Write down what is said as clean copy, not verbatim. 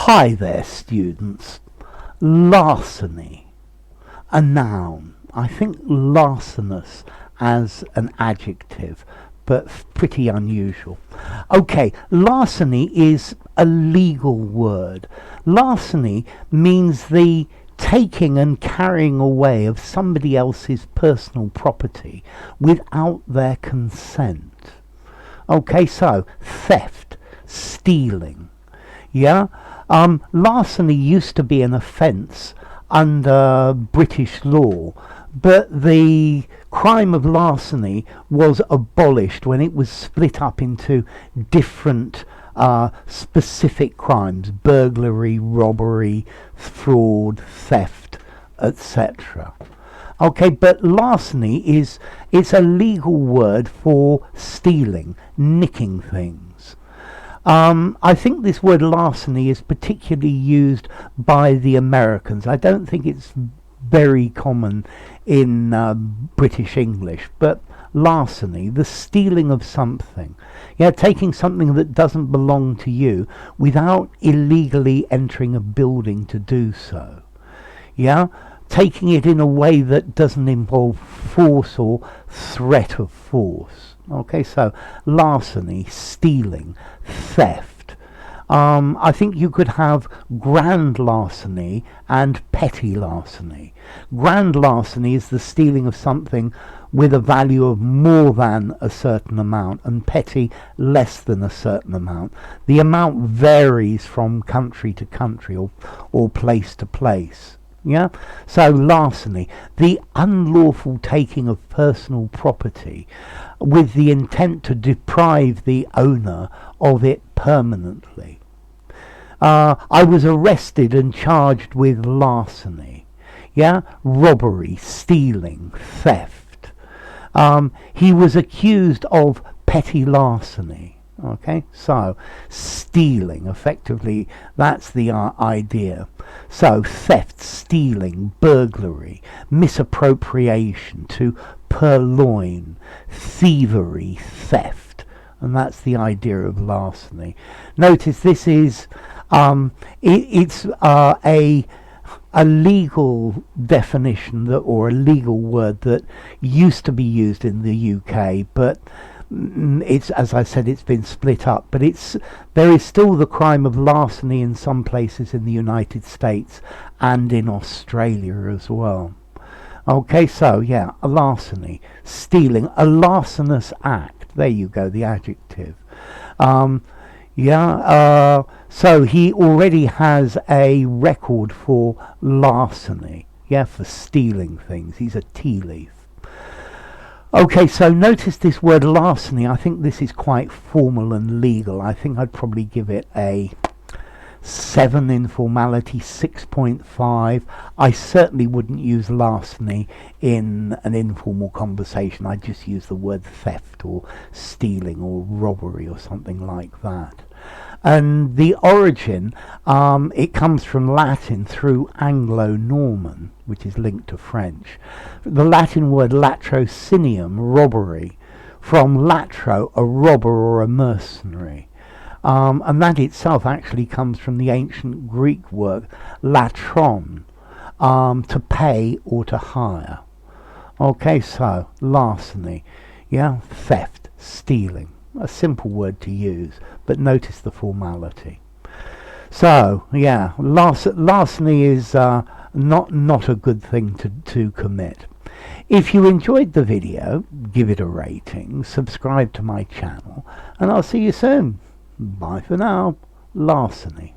Hi there, students. Larceny, a noun. I think larcenous as an adjective, but pretty unusual. Okay, larceny is a legal word. Larceny means the taking and carrying away of somebody else's personal property without their consent. Okay, so theft, stealing. Yeah? Larceny used to be an offence under British law, but the crime of larceny was abolished when it was split up into different specific crimes: burglary, robbery, fraud, theft, etc. Okay, but larceny it's a legal word for stealing, nicking things. I think this word larceny is particularly used by the Americans. I don't think it's very common in British English, but larceny, the stealing of something. Yeah, taking something that doesn't belong to you without illegally entering a building to do so. Yeah, taking it in a way that doesn't involve force or threat of force. Okay, so larceny, stealing, theft. I think you could have grand larceny and petty larceny. Grand larceny is the stealing of something with a value of more than a certain amount, and petty less than a certain amount. The amount varies from country to country or place to place. Yeah, so larceny, the unlawful taking of personal property with the intent to deprive the owner of it permanently. I was arrested and charged with larceny. Yeah, robbery, stealing, theft. He was accused of petty larceny. Okay, so stealing, effectively, that's the idea. So theft, stealing, burglary, misappropriation, to purloin, thievery, theft, and that's the idea of larceny. Notice this is it's a legal definition that, or a legal word that used to be used in the UK, but it's, as I said, it's been split up, but there is still the crime of larceny in some places in the United States and in Australia as well. Okay, so yeah, a larceny, stealing, a larcenous act. There you go, the adjective. So he already has a record for larceny, yeah, for stealing things. He's a tea leaf. Okay, so notice this word larceny. I think this is quite formal and legal. I think I'd probably give it a 7 in formality, 6.5. I certainly wouldn't use larceny in an informal conversation. I'd just use the word theft or stealing or robbery or something like that. And the origin, it comes from Latin through Anglo-Norman, which is linked to French. The Latin word latrocinium, robbery, from latro, a robber or a mercenary. And that itself actually comes from the ancient Greek word latron, to pay or to hire. Okay, so larceny, yeah, theft, stealing. A simple word to use, but notice the formality. So yeah, larceny is not a good thing to commit. If you enjoyed the video, give it a rating, subscribe to my channel, and I'll see you soon. Bye for now. Larceny.